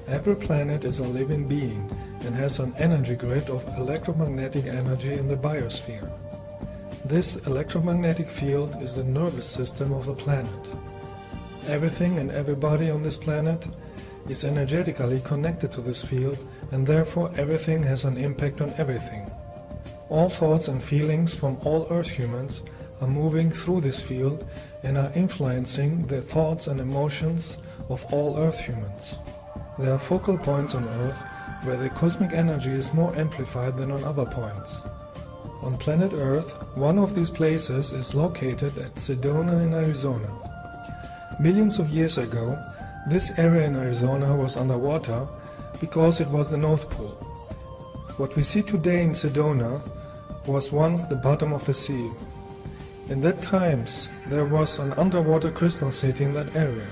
Every planet is a living being and has an energy grid of electromagnetic energy in the biosphere. This electromagnetic field is the nervous system of the planet. Everything and everybody on this planet is energetically connected to this field, and therefore everything has an impact on everything. All thoughts and feelings from all Earth humans are moving through this field and are influencing the thoughts and emotions of all Earth humans. There are focal points on Earth where the cosmic energy is more amplified than on other points. On planet Earth, one of these places is located at Sedona in Arizona. Millions of years ago, this area in Arizona was underwater because it was the North Pole. What we see today in Sedona was once the bottom of the sea. In that times, there was an underwater crystal city in that area.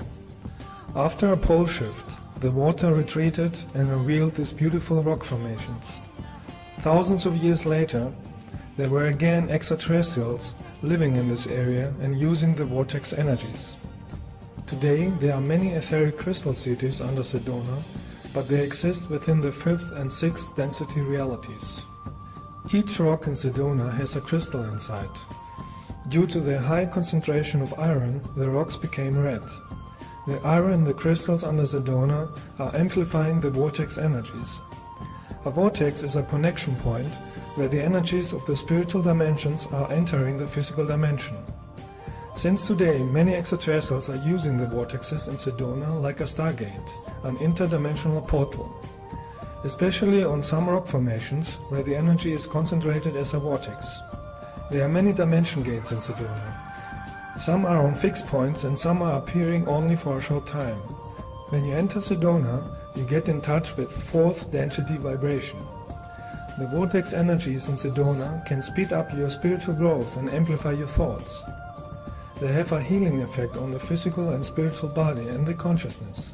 After a pole shift, the water retreated and revealed these beautiful rock formations. Thousands of years later, there were again extraterrestrials living in this area and using the vortex energies. Today, there are many etheric crystal cities under Sedona, but they exist within the 5th and 6th density realities. Each rock in Sedona has a crystal inside. Due to the high concentration of iron, the rocks became red. The iron in the crystals under Sedona are amplifying the vortex energies. A vortex is a connection point where the energies of the spiritual dimensions are entering the physical dimension. Since today, many extraterrestrials are using the vortexes in Sedona like a stargate, an interdimensional portal, especially on some rock formations where the energy is concentrated as a vortex. There are many dimension gates in Sedona. Some are on fixed points and some are appearing only for a short time. When you enter Sedona, you get in touch with 4th density vibration. The vortex energies in Sedona can speed up your spiritual growth and amplify your thoughts. They have a healing effect on the physical and spiritual body and the consciousness.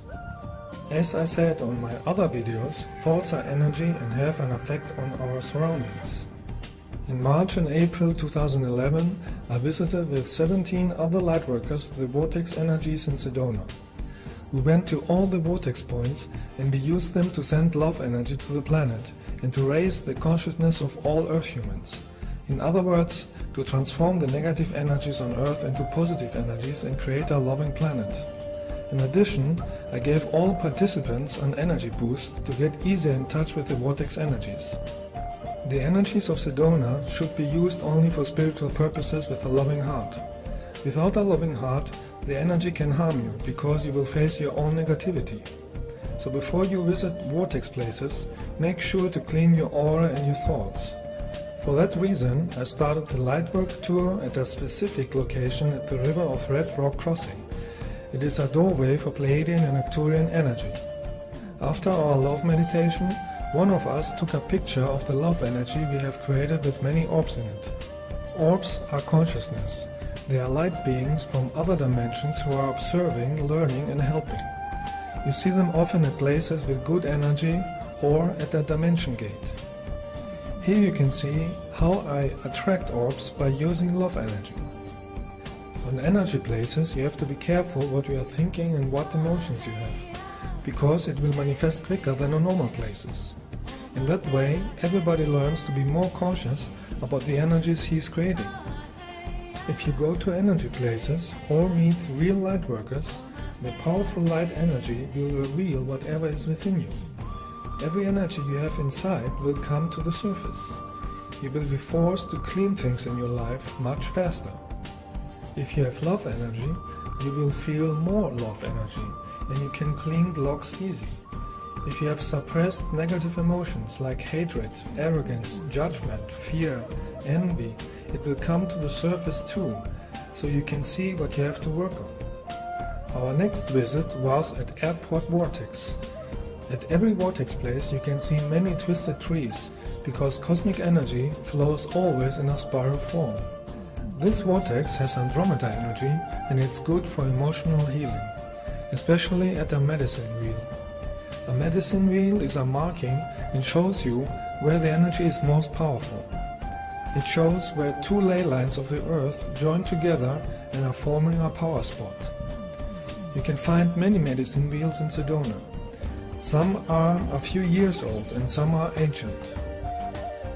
As I said on my other videos, thoughts are energy and have an effect on our surroundings. In March and April 2011, I visited with 17 other lightworkers the vortex energies in Sedona. We went to all the vortex points and we used them to send love energy to the planet and to raise the consciousness of all Earth humans. In other words, to transform the negative energies on Earth into positive energies and create a loving planet. In addition, I gave all participants an energy boost to get easier in touch with the vortex energies. The energies of Sedona should be used only for spiritual purposes with a loving heart. Without a loving heart, the energy can harm you because you will face your own negativity. So before you visit vortex places, make sure to clean your aura and your thoughts. For that reason, I started the Lightwork tour at a specific location at the river of Red Rock Crossing. It is a doorway for Pleiadian and Arcturian energy. After our love meditation, one of us took a picture of the love energy we have created with many orbs in it. Orbs are consciousness. They are light beings from other dimensions who are observing, learning and helping. You see them often at places with good energy or at a dimension gate. Here you can see how I attract orbs by using love energy. On energy places you have to be careful what you are thinking and what emotions you have, because it will manifest quicker than on normal places. In that way, everybody learns to be more conscious about the energies he is creating. If you go to energy places or meet real light workers, the powerful light energy will reveal whatever is within you. Every energy you have inside will come to the surface. You will be forced to clean things in your life much faster. If you have love energy, you will feel more love energy and you can clean blocks easy. If you have suppressed negative emotions like hatred, arrogance, judgment, fear, envy, it will come to the surface too, so you can see what you have to work on. Our next visit was at Airport Vortex. At every vortex place you can see many twisted trees, because cosmic energy flows always in a spiral form. This vortex has Andromeda energy and it's good for emotional healing, especially at a medicine wheel. A medicine wheel is a marking and shows you where the energy is most powerful. It shows where two ley lines of the earth join together and are forming a power spot. You can find many medicine wheels in Sedona. Some are a few years old and some are ancient.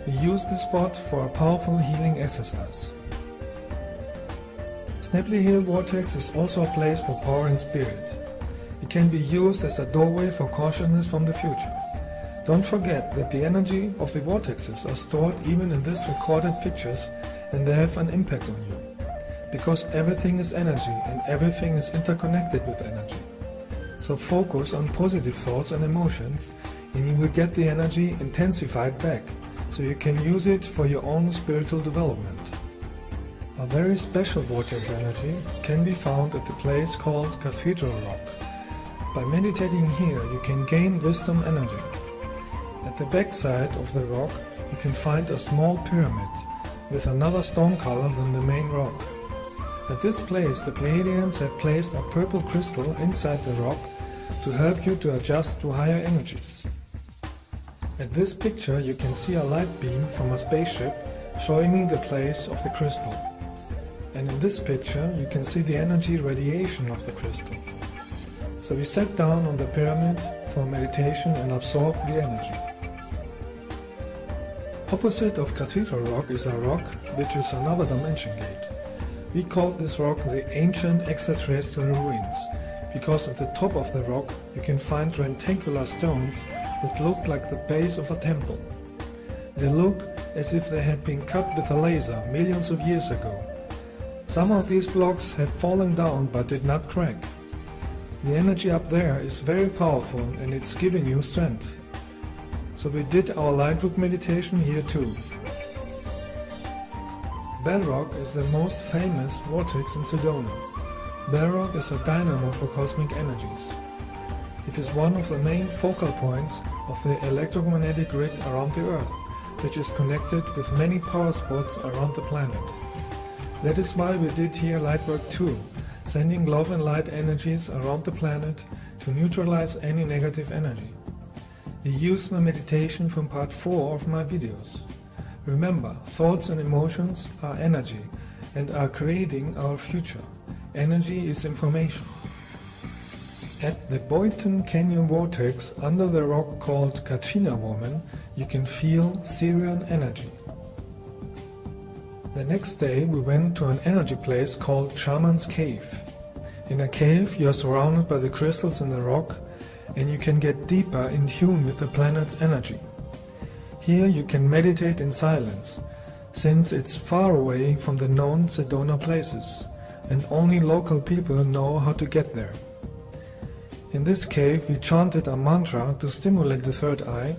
We use this spot for a powerful healing exercise. Snapley Hill Vortex is also a place for power and spirit. It can be used as a doorway for consciousness from the future. Don't forget that the energy of the vortexes are stored even in these recorded pictures, and they have an impact on you. Because everything is energy and everything is interconnected with energy. So focus on positive thoughts and emotions, and you will get the energy intensified back, so you can use it for your own spiritual development. A very special vortex energy can be found at the place called Cathedral Rock. By meditating here, you can gain wisdom energy. At the back side of the rock, you can find a small pyramid with another stone color than the main rock. At this place, the Pleiadians have placed a purple crystal inside the rock to help you to adjust to higher energies. At this picture, you can see a light beam from a spaceship showing me the place of the crystal. And in this picture, you can see the energy radiation of the crystal. So we sat down on the pyramid for meditation and absorbed the energy. Opposite of Cathedral Rock is a rock which is another dimension gate. We call this rock the Ancient Extraterrestrial Ruins, because at the top of the rock you can find rectangular stones that look like the base of a temple. They look as if they had been cut with a laser millions of years ago. Some of these blocks have fallen down but did not crack. The energy up there is very powerful and it's giving you strength. So we did our light work meditation here too. Bell Rock is the most famous vortex in Sedona. Bell Rock is a dynamo for cosmic energies. It is one of the main focal points of the electromagnetic grid around the Earth, which is connected with many power spots around the planet. That is why we did here light work too, sending love and light energies around the planet to neutralize any negative energy. We used my meditation from part 4 of my videos. Remember, thoughts and emotions are energy and are creating our future. Energy is information. At the Boynton Canyon Vortex under the rock called Kachina Woman, you can feel Syrian energy. The next day we went to an energy place called Shaman's Cave. In a cave you are surrounded by the crystals in the rock and you can get deeper in tune with the planet's energy. Here you can meditate in silence, since it's far away from the known Sedona places, and only local people know how to get there. In this cave we chanted a mantra to stimulate the third eye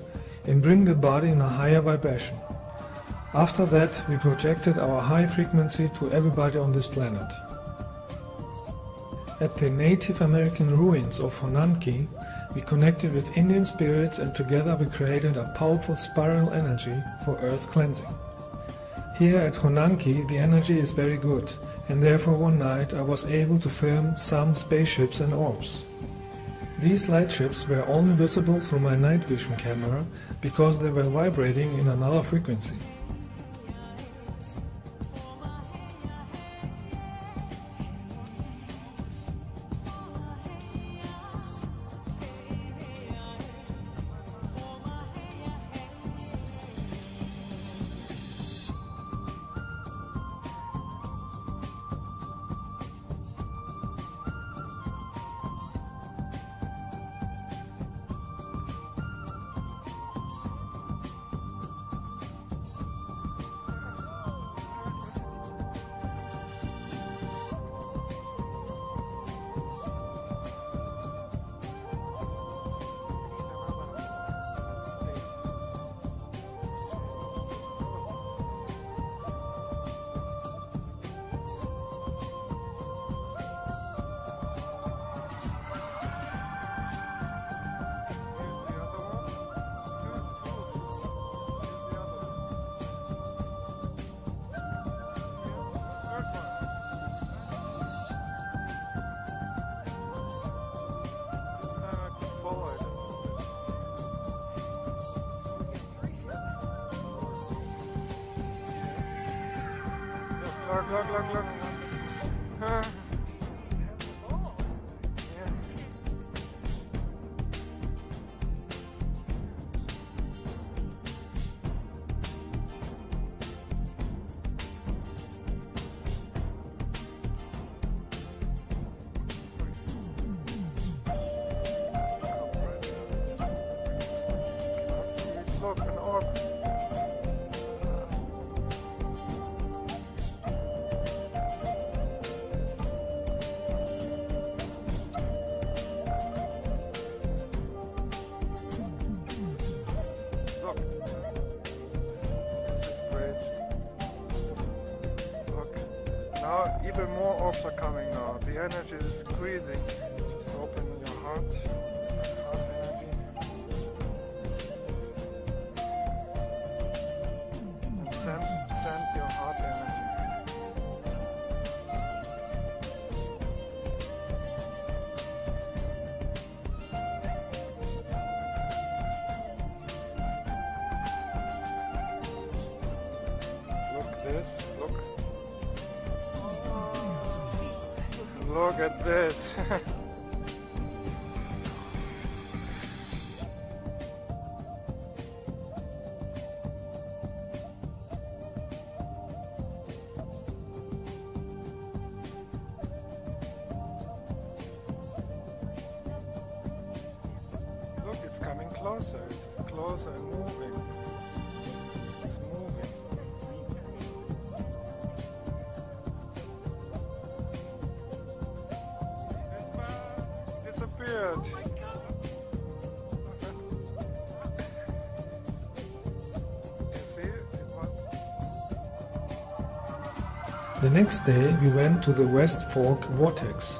and bring the body in a higher vibration. After that we projected our high frequency to everybody on this planet. At the Native American ruins of Honanki, we connected with Indian spirits and together we created a powerful spiral energy for earth cleansing. Here at Honanki the energy is very good, and therefore one night I was able to film some spaceships and orbs. These light ships were only visible through my night vision camera because they were vibrating in another frequency. Look. Huh. Even more orbs are coming now. The energy is increasing. Just open your heart energy. And send your heart energy. Look. Look at this. Look, it's coming closer. It's closer and moving. It's moving. Disappeared. Oh my God. You see it? It was. The next day we went to the West Fork Vortex.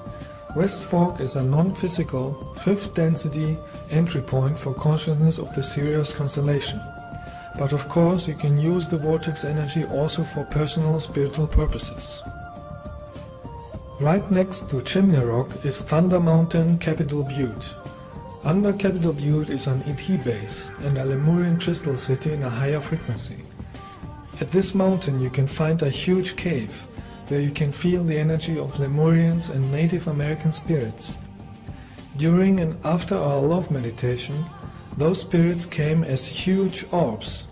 West Fork is a non-physical, fifth density entry point for consciousness of the Sirius constellation. But of course you can use the vortex energy also for personal spiritual purposes. Right next to Chimney Rock is Thunder Mountain, Capitol Butte. Under Capitol Butte is an ET base and a Lemurian crystal city in a higher frequency. At this mountain you can find a huge cave where you can feel the energy of Lemurians and Native American spirits. During and after our love meditation, those spirits came as huge orbs.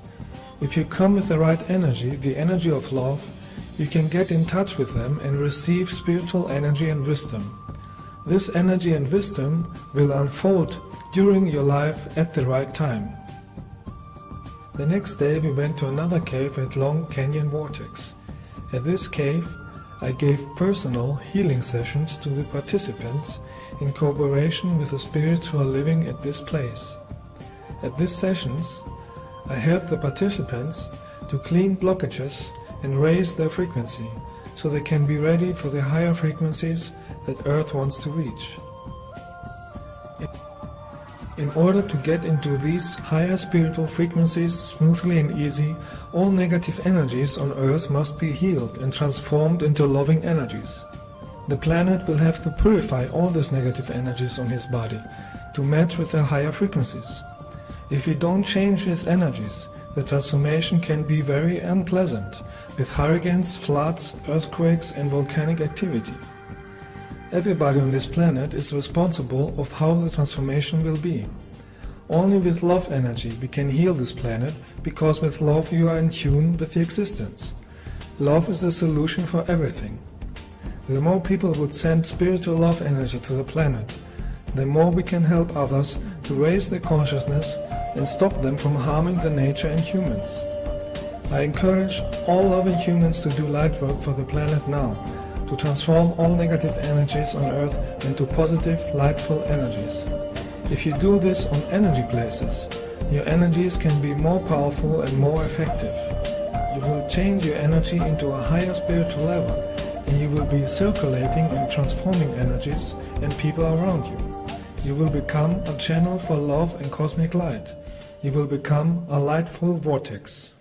If you come with the right energy, the energy of love, you can get in touch with them and receive spiritual energy and wisdom. This energy and wisdom will unfold during your life at the right time. The next day we went to another cave at Long Canyon Vortex. At this cave I gave personal healing sessions to the participants in cooperation with the spirits who are living at this place. At these sessions I helped the participants to clean blockages and raise their frequency so they can be ready for the higher frequencies that Earth wants to reach. In order to get into these higher spiritual frequencies smoothly and easy, all negative energies on Earth must be healed and transformed into loving energies. The planet will have to purify all these negative energies on his body to match with their higher frequencies. If we don't change these energies, the transformation can be very unpleasant, with hurricanes, floods, earthquakes and volcanic activity. Everybody on this planet is responsible of how the transformation will be. Only with love energy we can heal this planet, because with love you are in tune with the existence. Love is the solution for everything. The more people would send spiritual love energy to the planet, the more we can help others to raise their consciousness and stop them from harming the nature and humans. I encourage all loving humans to do light work for the planet now, to transform all negative energies on Earth into positive, lightful energies. If you do this on energy places, your energies can be more powerful and more effective. You will change your energy into a higher spiritual level, and you will be circulating and transforming energies and people around you. You will become a channel for love and cosmic light. You will become a lightful vortex.